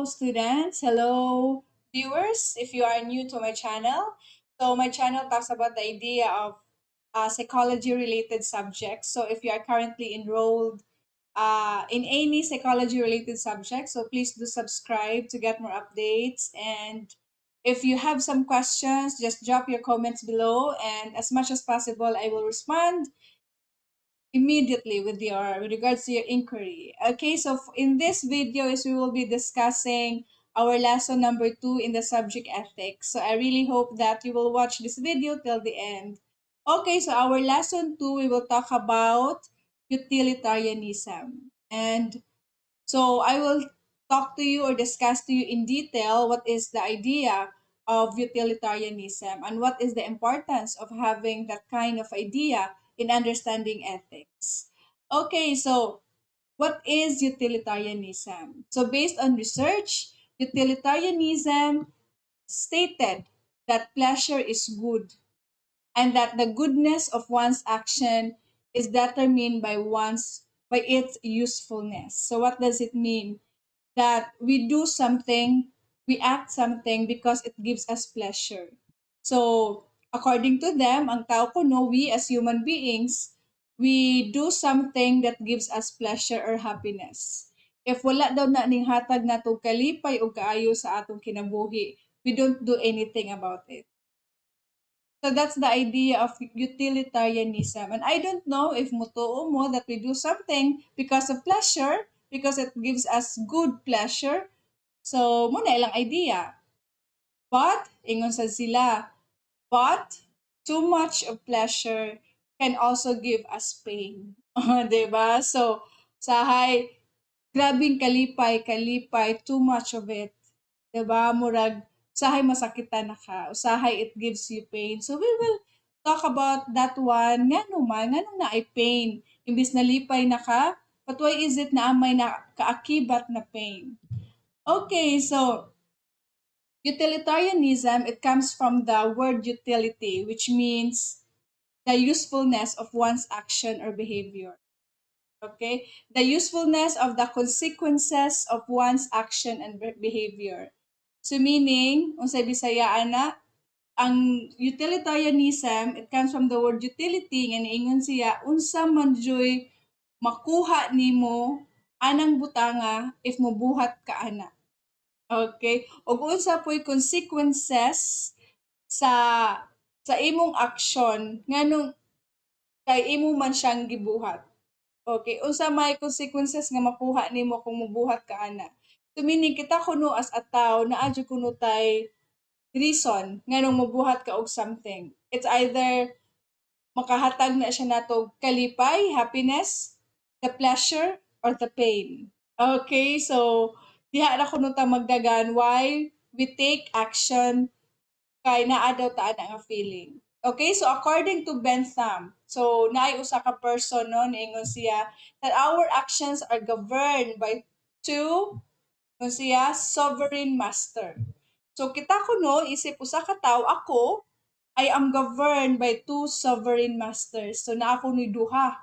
Hello, students. Hello, viewers. If you are new to my channel, so my channel talks about the idea of psychology-related subjects. So if you are currently enrolled in any psychology-related subject, so please do subscribe to get more updates. And if you have some questions, just drop your comments below, and as much as possible, I will respond immediately with regards to your inquiry. Okay, so in this video is we will be discussing our lesson number 2 in the subject ethics. So I really hope that you will watch this video till the end. Okay, so our lesson 2 we will talk about utilitarianism. And so I will talk to you or discuss to you in detail what is the idea of utilitarianism and what is the importance of having that kind of idea in understanding ethics. Okay, so what is utilitarianism? So based on research, utilitarianism stated that pleasure is good and that the goodness of one's action is determined by its usefulness. So what does it mean? That we do something, we act something because it gives us pleasure. So according to them, ang tao kuno, we as human beings, we do something that gives us pleasure or happiness. If wala daw na ning hatag natong kalipay o kaayo sa atong kinabuhi, we don't do anything about it. So that's the idea of utilitarianism. And I don't know if mutuo mo that we do something because of pleasure, because it gives us good pleasure. So, muna ilang idea. But, ingon sa sila, but too much of pleasure can also give us pain. Diba? So, sahay, grabing kalipay, too much of it. Diba? Murag, usahay masakitan na ka. Usahay it gives you pain. So we will talk about that one. Nga naman, nga nung na ay pain. Imbis na lipay na ka, but why is it na amay na kaakibat na pain? Okay, so utilitarianism, it comes from the word utility, which means the usefulness of one's action or behavior. Okay? The usefulness of the consequences of one's action and behavior. So meaning, unsay Bisayaan na, ang utilitarianism, it comes from the word utility, nga niingon siya, unsa man joy makuha nimo anang butanga if mobuhat ka ana. Okay? O unsa po'y consequences sa imong action nganong kay imo man siyang gibuhat. Okay, unsa may consequences nga makuha nimo kung mobuhat ka ana. So meaning kita kuno as a tao naa jud kuno tay reason nganong mobuhat ka og something. It's either makahatag na siya nato kalipay, happiness, the pleasure, or the pain. Okay, so diha na kuno ta magdagan why we take action kay naa daw ta ana nga feeling. Okay, so according to Bentham, so naay usa ka person no niingon siya that our actions are governed by two siya sovereign master. So kita kuno isip usa ka tawo ako I am governed by two sovereign masters. So na ako ni duha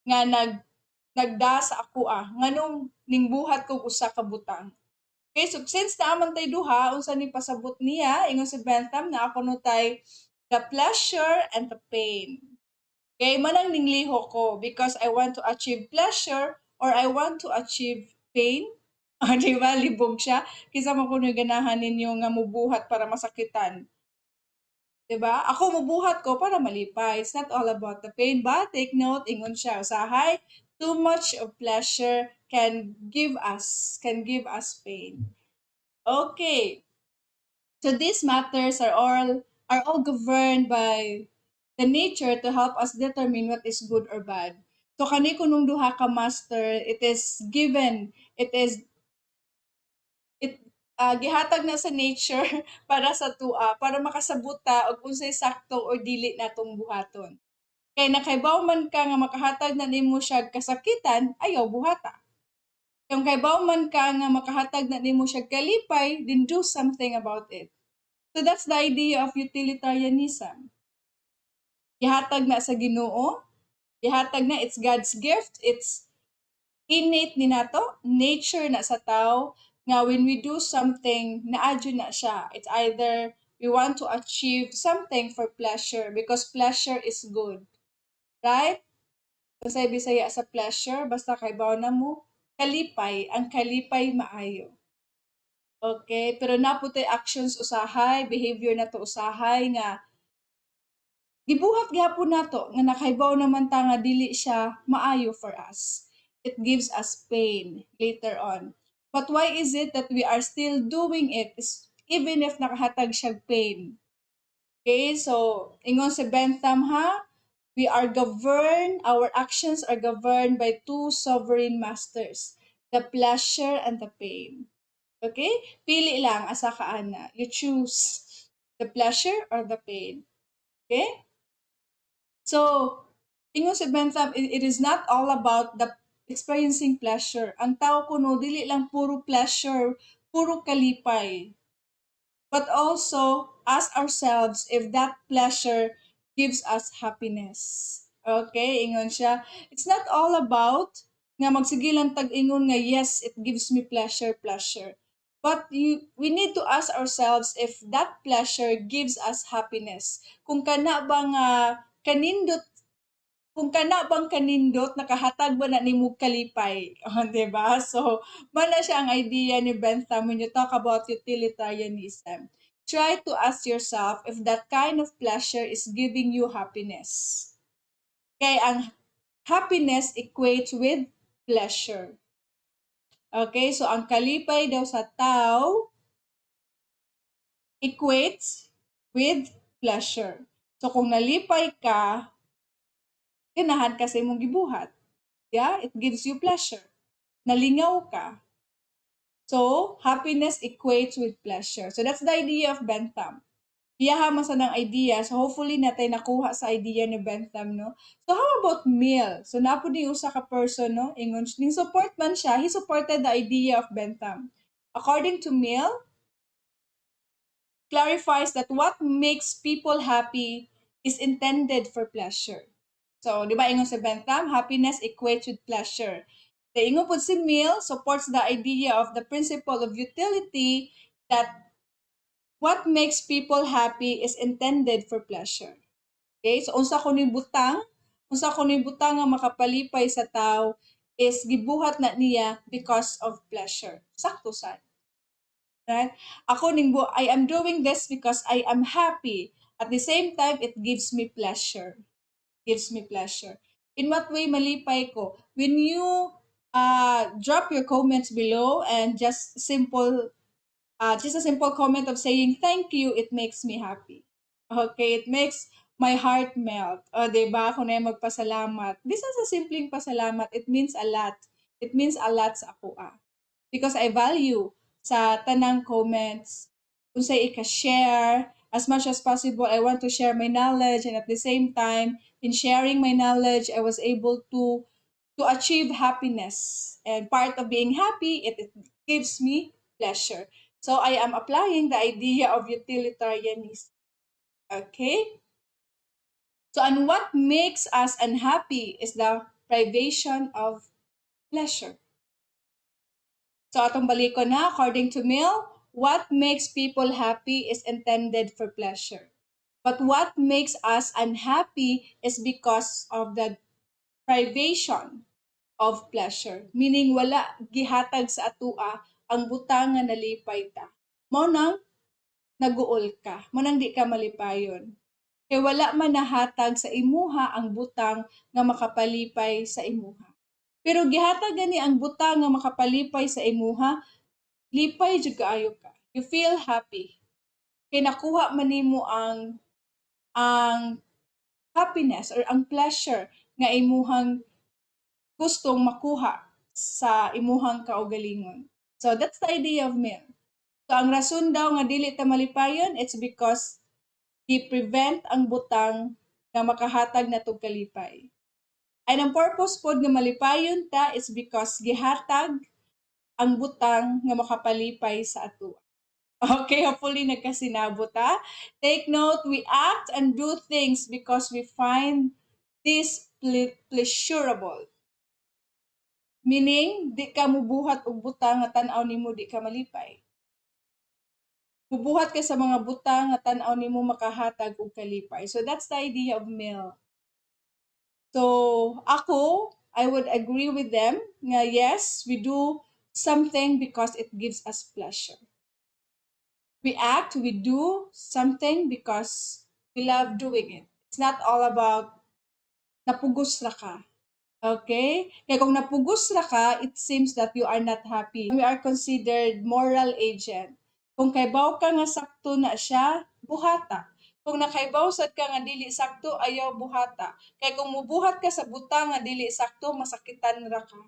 nga nagda sa ako nganong ningbuhat kog usa ka butang. Okay, so since naaman tay duha, unsa ni pasabot niya, ingon si Bentham na ako no tay the pleasure and the pain. Okay, manang ningliho ko because I want to achieve pleasure or I want to achieve pain. Di ba? Libog siya. Kisa man kuno ganahan ninyo nga mubuhat para masakitan. Di ba? Ako mubuhat ko para malipay. It's not all about the pain. But take note, ingon siya. Usahay, too much of pleasure can give us pain. Okay. So these matters are all governed by the nature to help us determine what is good or bad. So kani kunong duha ka master, it is given, it gihatag na sa nature para sa tua, para makasabuta og unsay sakto or dili natong buhaton. Kay nakaibaw man ka nga makahatag na nimo siya kasakitan, ayaw buhata. Kung kaibaw man ka nga makahatag na nimo siya kalipay, then do something about it. So that's the idea of utilitarianism. Ihatag na sa Ginoo, ihatag na it's God's gift, it's innate ni nato, nature na sa tao, nga when we do something, naadyo na siya. It's either we want to achieve something for pleasure because pleasure is good. Right? Kung sa Bisaya sa pleasure, basta kay na mo, kalipay, ang kalipay maayo. Okay? Pero naputay actions usahay, behavior na to usahay nga gibuhat gyapon nato nga nakaibaw naman ta nga dili siya maayo for us. It gives us pain later on. But why is it that we are still doing it even if nakahatag siya pain? Okay, so ingon si Bentham ha, we are governed, our actions are governed by two sovereign masters, the pleasure and the pain. Okay? Pili lang asa ka ana. You choose the pleasure or the pain. Okay? So, ingon si Bentham, it is not all about the experiencing pleasure. Ang tao kuno dili lang puro pleasure, puro kalipay. But also ask ourselves if that pleasure gives us happiness. Okay, ingon siya. It's not all about nga magsigilan tag-ingon nga yes, it gives me pleasure, pleasure. But we need to ask ourselves if that pleasure gives us happiness. Kung kana ba nga kanindot kung kana bang kanindot nakahatag ba na nimo kalipay, oh, 'di ba? So, mana siya ang idea ni Bentham when you talk about utilitarianism. Try to ask yourself if that kind of pleasure is giving you happiness. Kaya ang happiness equates with pleasure. Okay, so ang kalipay daw sa tao equates with pleasure. So kung nalipay ka, ganahan ka sa imong gibuhat. Yeah, it gives you pleasure. Nalingaw ka. So, happiness equates with pleasure. So, that's the idea of Bentham. Iyaha man sa ng idea. So, hopefully natin nakuha sa idea ni Bentham, no? So, how about Mill? So, napo ni usa ka person, no? Ingon, ning support man siya. He supported the idea of Bentham. According to Mill, clarifies that what makes people happy is intended for pleasure. So, di ba ingon sa Bentham, happiness equates with pleasure. The ingon po si Mill supports the idea of the principle of utility that what makes people happy is intended for pleasure. Okay? So, unsa ko ni butang nga makapalipay sa tao is gibuhat na niya because of pleasure. Sakto sad. Right? I am doing this because I am happy. At the same time, it gives me pleasure. Gives me pleasure. In what way malipay ko? When you drop your comments below and just a simple comment of saying thank you, it makes me happy. Okay, it makes my heart melt. O, diba? Kung na magpasalamat. This is a simpleng pasalamat. It means a lot. It means a lot sa ako because I value sa tanang comments, kung sa ika-share, as much as possible, I want to share my knowledge and at the same time, in sharing my knowledge, I was able to achieve happiness. And part of being happy, it gives me pleasure. So I am applying the idea of utilitarianism. Okay? So, and what makes us unhappy is the privation of pleasure. So atong balikon na, according to Mill, what makes people happy is intended for pleasure. But what makes us unhappy is because of the privation of pleasure. Meaning wala gihatag sa atua ang butang nga nalipay ta. Mo nang naguol ka, mo nang di ka malipayon. Kay wala man nahatag sa imuha ang butang nga makapalipay sa imuha. Pero gihatag gani ang butang nga makapalipay sa imuha, lipay jud kaayo ka. You feel happy. Kay nakuha man nimo ang happiness or ang pleasure nga imuhang gustong makuha sa imuhang kaugalingon. So that's the idea of Mill. So ang rason daw nga dili ta malipayon, it's because i-prevent ang butang nga makahatag na tog kalipay. And ang purpose pod nga malipayon ta is because gihatag ang butang nga makapalipay sa ato. Okay, hopefully nagkasinabot ta. Take note, we act and do things because we find this pleasurable. Meaning, di ka mubuhat og butang nga tan-aw nimo di ka malipay. Mubuhat ka sa mga butang nga tan-aw nimo makahatag og kalipay. So that's the idea of mill. So ako, I would agree with them nga yes, we do something because it gives us pleasure. We do something because we love doing it. It's not all about napugos ra ka. Okay? Kaya kung napugos ra ka, it seems that you are not happy. We are considered moral agent. Kung kaybaw ka nga sakto na siya, buhata. Kung nakaibaw sad ka nga dili sakto, ayaw buhata. Kaya kung mubuhat ka sa butang nga dili sakto, masakitan ra ka.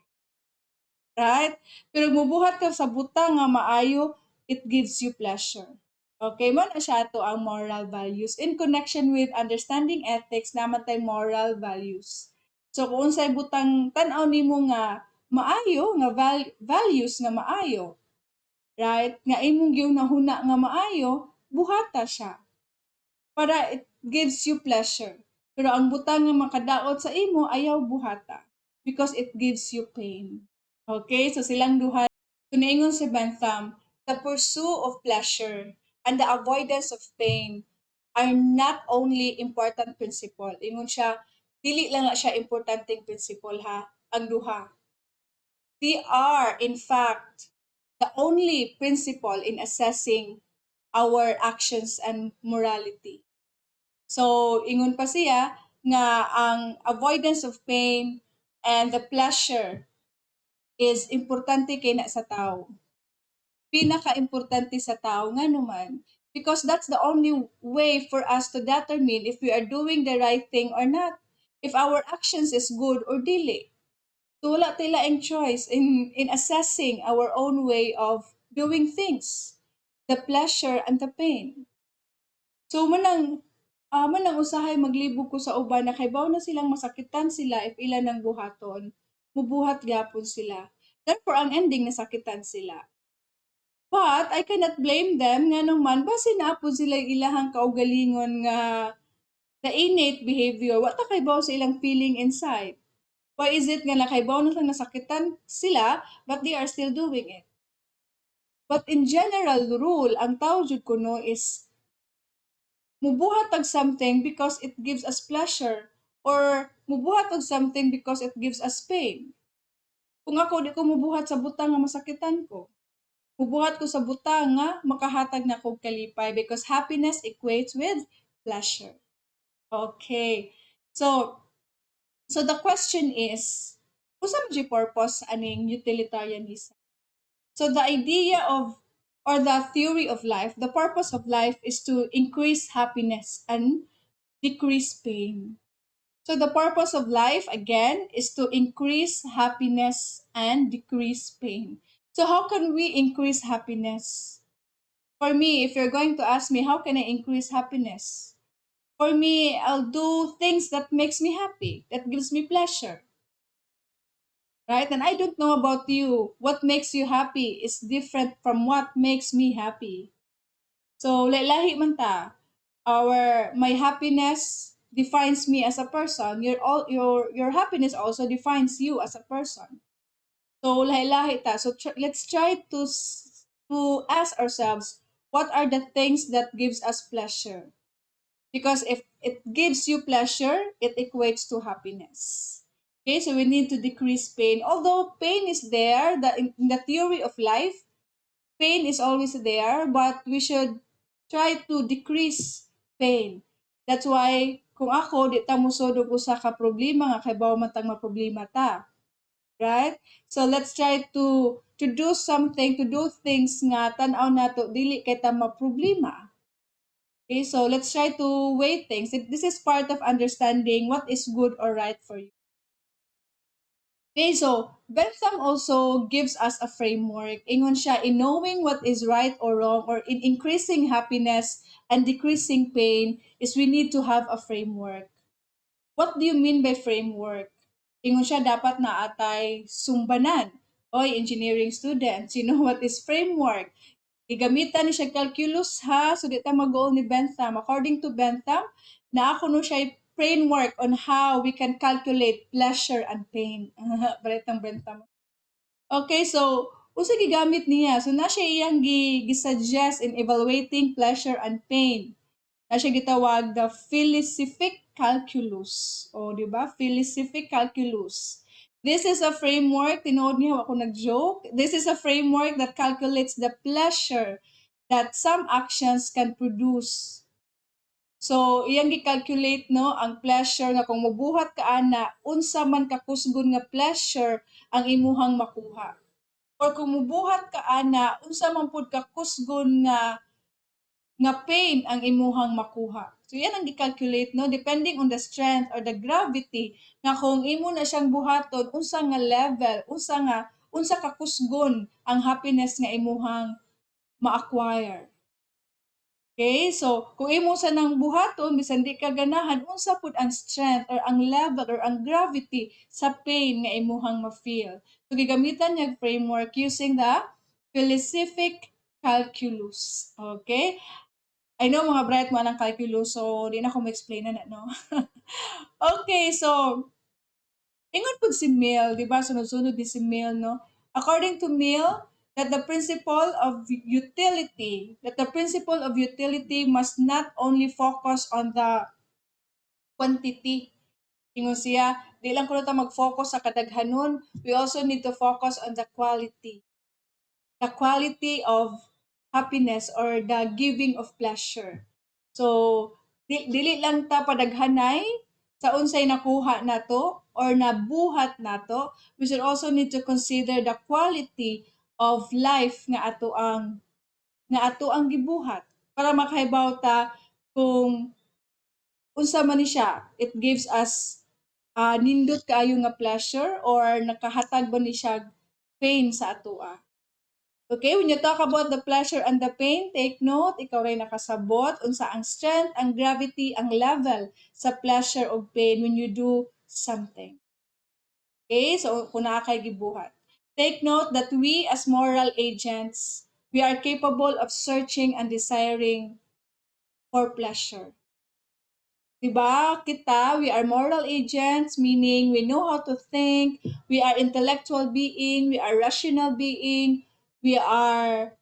Right? Pero mubuhat ka sa butang nga maayo, it gives you pleasure. Okay, mo na siya to ang moral values. In connection with understanding ethics, naman tay moral values. So kung unsay butang tan-aw nimo nga maayo, nga values nga maayo, right? Nga imong nahuna nga maayo, buhata siya. Para it gives you pleasure. Pero ang butang nga makadaot sa imo, ayaw buhata. Because it gives you pain. Okay, so silang duha. Tuningon si Bentham, the pursuit of pleasure and the avoidance of pain are not only important principle. Ingon siya, dili lang na siya importanteng principle ha, ang duha. They are, in fact, the only principle in assessing our actions and morality. So, ingon pa siya nga ang avoidance of pain and the pleasure is importante kay na sa tao. Pinaka-importante sa tao nga naman because that's the only way for us to determine if we are doing the right thing or not. If our actions is good or dili. So wala tayong choice in assessing our own way of doing things. The pleasure and the pain. So manang usahay maglibog ko sa uban na kay baw na silang masakitan sila if ilan ng buhaton. Mubuhat gyapon sila. Therefore, ang ending nasakitan sila. But I cannot blame them nga naman base na po sila ilahang kaugalingon nga the innate behavior. Wa ta kay baw sa ilang feeling inside. Why is it nga nakaibaw na lang nasakitan sila but they are still doing it? But in general rule, ang tao jud kuno is mubuhat og something because it gives us pleasure or mubuhat og something because it gives us pain. Kung ako di ko mubuhat sa butang nga masakitan ko, mubuhat ko sa butang nga makahatag na kog kalipay because happiness equates with pleasure. Okay. So the question is, unsa man purpose aning utilitarianism? So the idea of or the theory of life, the purpose of life is to increase happiness and decrease pain. So the purpose of life again is to increase happiness and decrease pain. So how can we increase happiness? For me, if you're going to ask me how can I increase happiness? For me, I'll do things that makes me happy, that gives me pleasure. Right? And I don't know about you. What makes you happy is different from what makes me happy. So, lahi man ta. My happiness defines me as a person. Your happiness also defines you as a person. So, lahi-lahi ta. So, let's try to ask ourselves, what are the things that gives us pleasure? Because if it gives you pleasure, it equates to happiness. Okay, so we need to decrease pain. Although pain is there, in the theory of life, pain is always there, but we should try to decrease pain. That's why, kung ako, di ta musodog usa ka problema nga kay bawa matang maproblema ta. Right? So let's try to do something, to do things nga tan-aw nato dili kay ta maproblema. Okay, so let's try to weigh things. This is part of understanding what is good or right for you. Okay, so Bentham also gives us a framework. Ingon siya, in knowing what is right or wrong or in increasing happiness and decreasing pain is we need to have a framework. What do you mean by framework? Ingon siya, dapat na atay sumbanan. Oy, engineering students, you know what is framework? Igamitan ni siya calculus ha, so di ta mag-goal ni Bentham. According to Bentham, na ako no siya framework on how we can calculate pleasure and pain. Balit ang Bentham. Okay, so usa gigamit niya. So na siya iyang gisuggest in evaluating pleasure and pain. Na siya gitawag the felicific calculus. O, di ba? Felicific calculus. This is a framework, tinood niya ako nag-joke. This is a framework that calculates the pleasure that some actions can produce. So, iyang gi-calculate no ang pleasure nga kung mubuhat ka ana, unsa man kakusgon nga pleasure ang imuhang makuha. Or kung mubuhat ka ana, unsa man pud kakusgon nga pain ang imuhang makuha. So yan ang gi-calculate no depending on the strength or the gravity nga kung imo na siyang buhaton unsa nga level, unsa kakusgon ang happiness nga imuhang ma-acquire. Okay, so kung imo sa nang buhaton bisan di ka ganahan unsa pud ang strength or ang level or ang gravity sa pain nga imuhang ma-feel. So gigamitan niya framework using the felicific calculus. Okay? I know mga bright mo anang calculus, so di na ko ma-explain na no. Okay, so ingon pud si Mill, di ba sunod-sunod di si Mill no? According to Mill, that the principle of utility must not only focus on the quantity. Ingon siya, di lang kuno ta mag-focus sa kadaghanon, we also need to focus on the quality. The quality of happiness or the giving of pleasure. So, dili lang ta padaghanay sa unsay nakuha nato or nabuhat nato, we should also need to consider the quality of life nga ato ang gibuhat para makahibaw ta kung unsa man ni siya. It gives us nindot kaayo nga pleasure or nakahatag ba ni siya pain sa atoa. Okay, when you talk about the pleasure and the pain, take note, ikaw rin nakasabot, unsa ang strength, ang gravity, ang level sa pleasure or pain when you do something. Okay, so kung naa kay gibuhat. Take note that we as moral agents, we are capable of searching and desiring for pleasure. Diba? Kita, we are moral agents, meaning we know how to think, we are intellectual being, we are rational being, we are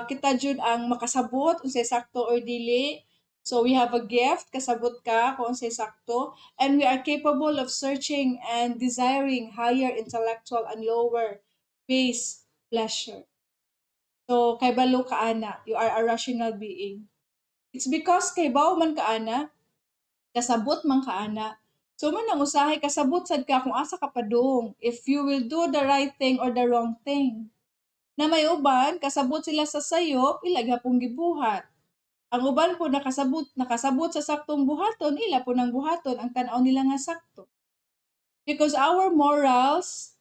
kita jud ang makasabot unsay sakto or dili. So we have a gift, kasabot ka kung unsay sakto, and we are capable of searching and desiring higher intellectual and lower base pleasure. So kay balo ka ana, you are a rational being. It's because kay bawo man ka ana, kasabot man ka ana. So man ang usahay kasabot sad ka kung asa ka padung if you will do the right thing or the wrong thing. Na may uban kasabot sila sa sayo ila gyapon gibuhat. Ang uban po nakasabot sa saktong buhaton ila po nang buhaton ang tan-aw nila nga sakto. Because our morals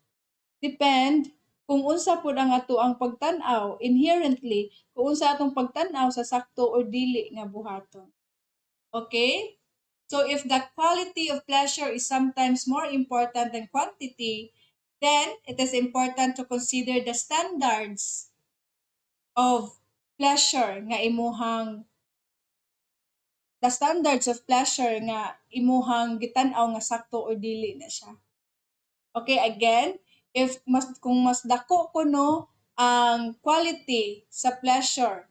depend kung unsa pud ang ato ang pagtan-aw inherently kung unsa atong pagtan-aw sa sakto or dili nga buhaton. Okay? So if the quality of pleasure is sometimes more important than quantity, then it is important to consider the standards of pleasure nga imuhang gitan-aw nga sakto or dili na siya. Okay, again, if kung mas dako kuno ang quality sa pleasure,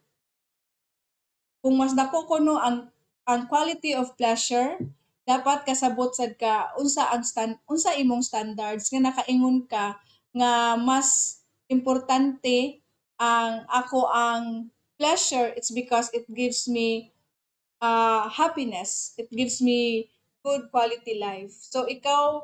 kung mas dako kuno ang quality of pleasure, dapat kasabot sad ka unsa imong standards nga nakaingon ka nga mas importante ang pleasure. It's because it gives me happiness. It gives me good quality life. So ikaw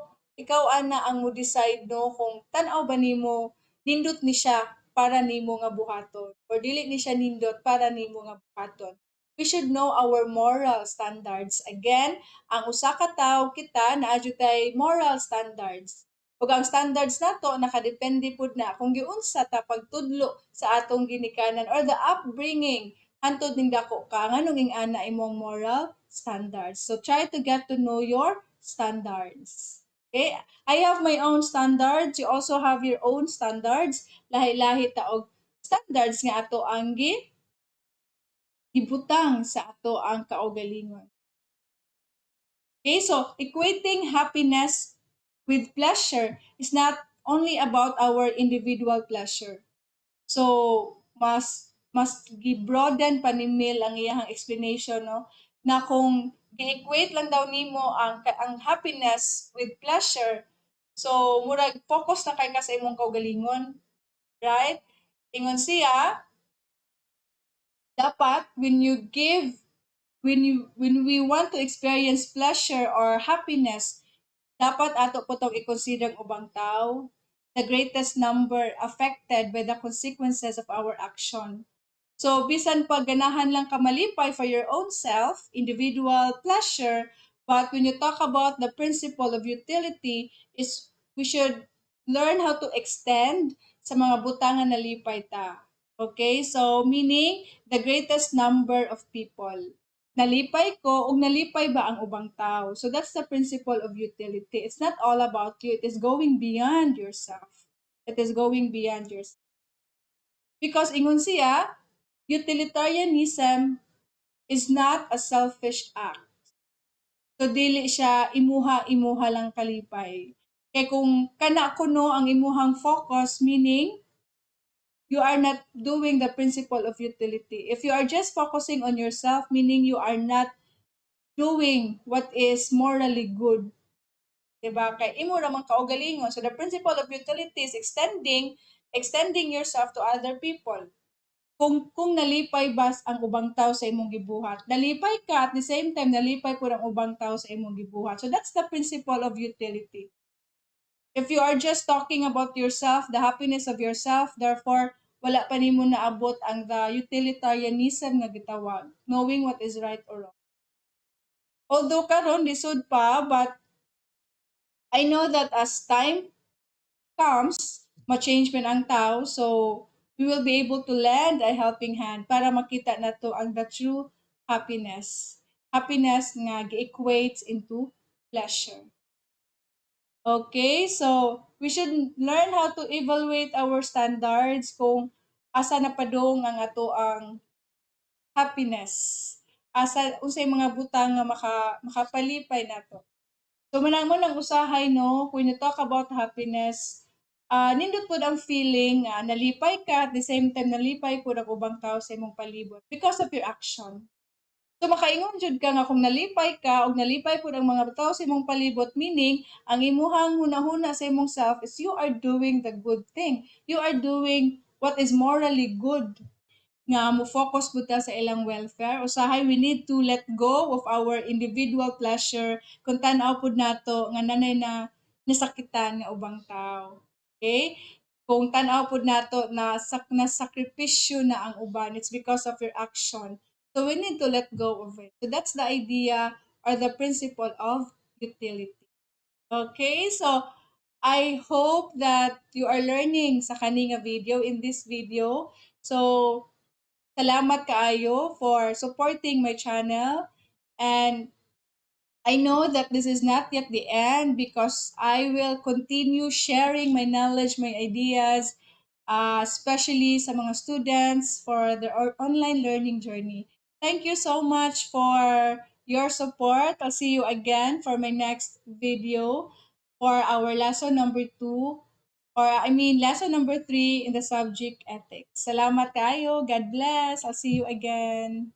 ana ang mo decide no kung tan-aw ba nimo nindot ni siya para nimo nga buhaton or dili ni siya nindot para nimo nga buhaton. We should know our moral standards. Again, ang usa ka tawo kita naa jud tay moral standards. Ug ang standards nato nakadepende pud na kung giunsa ta pagtudlo sa atong ginikanan or the upbringing hantod ning dako ka nganong ing-ana imong moral standards. So try to get to know your standards. Okay? I have my own standards. You also have your own standards. Lahi-lahi ta og standards nga ato ang gibutang sa ato ang kaugalingon. Okay, so equating happiness with pleasure is not only about our individual pleasure. So, mas gi-broaden pa ni Mill ang iyang explanation, no, na kung gi-equate lang daw nimo ang happiness with pleasure, so murag focus na kay ka sa imong kaugalingon, right? Ingon siya, dapat when we want to experience pleasure or happiness, dapat ato po itong i-consider ang ubang tao, the greatest number affected by the consequences of our action. So, bisan pag ganahan lang ka malipay for your own self, individual pleasure, but when you talk about the principle of utility, is we should learn how to extend sa mga butangan na lipay ta. Okay? So, meaning, the greatest number of people. Nalipay ko o nalipay ba ang ubang tao? So, that's the principle of utility. It's not all about you. It is going beyond yourself. It is going beyond yourself. Because ingon siya, utilitarianism is not a selfish act. So dili siya imuha-imuha lang kalipay. Kay kung kana kuno ang imuhang focus, meaning you are not doing the principle of utility. If you are just focusing on yourself, meaning you are not doing what is morally good. Diba? Kay imo ramang kaugalingon. So the principle of utility is extending yourself to other people. Kung nalipay bas ang ubang tao sa imong gibuhat, nalipay ka at the same time nalipay pud ang ubang tao sa imong gibuhat. So that's the principle of utility. If you are just talking about yourself, the happiness of yourself, therefore wala pa nimo naabot ang the utilitarianism nga gitawag, knowing what is right or wrong. Although karon lisod pa, but I know that as time comes, ma-change man ang tao. So, we will be able to lend a helping hand para makita na to ang the true happiness. Happiness nga gi-equates into pleasure. Okay, so we should learn how to evaluate our standards kung asa na padong ang ato ang happiness. Asa unsay mga butang nga makapalipay nato. So manang mo nang usahay no, when you talk about happiness, nindot pud ang feeling nga nalipay ka at the same time nalipay pud ang ubang tao sa imong palibot because of your action. So makaingon jud ka nga kung nalipay ka o nalipay pud ang mga tao sa imong palibot, meaning ang imuhang hunahuna sa imong self is you are doing the good thing. You are doing what is morally good nga mo focus pud ta sa ilang welfare. Usahay we need to let go of our individual pleasure kung tan-aw pud nato nga nanay na nasakitan nga ubang tao. Okay? Kung tan-aw pud nato na nasakripisyo na ang uban, it's because of your action. So we need to let go of it. So that's the idea or the principle of utility. Okay? So I hope that you are learning sa kaninga video in this video. So salamat kaayo for supporting my channel, and I know that this is not yet the end because I will continue sharing my knowledge, my ideas, especially sa mga students for their online learning journey. Thank you so much for your support. I'll see you again for my next video for our lesson number 2, or I mean lesson number 3 in the subject ethics. Salamat kayo. God bless. I'll see you again.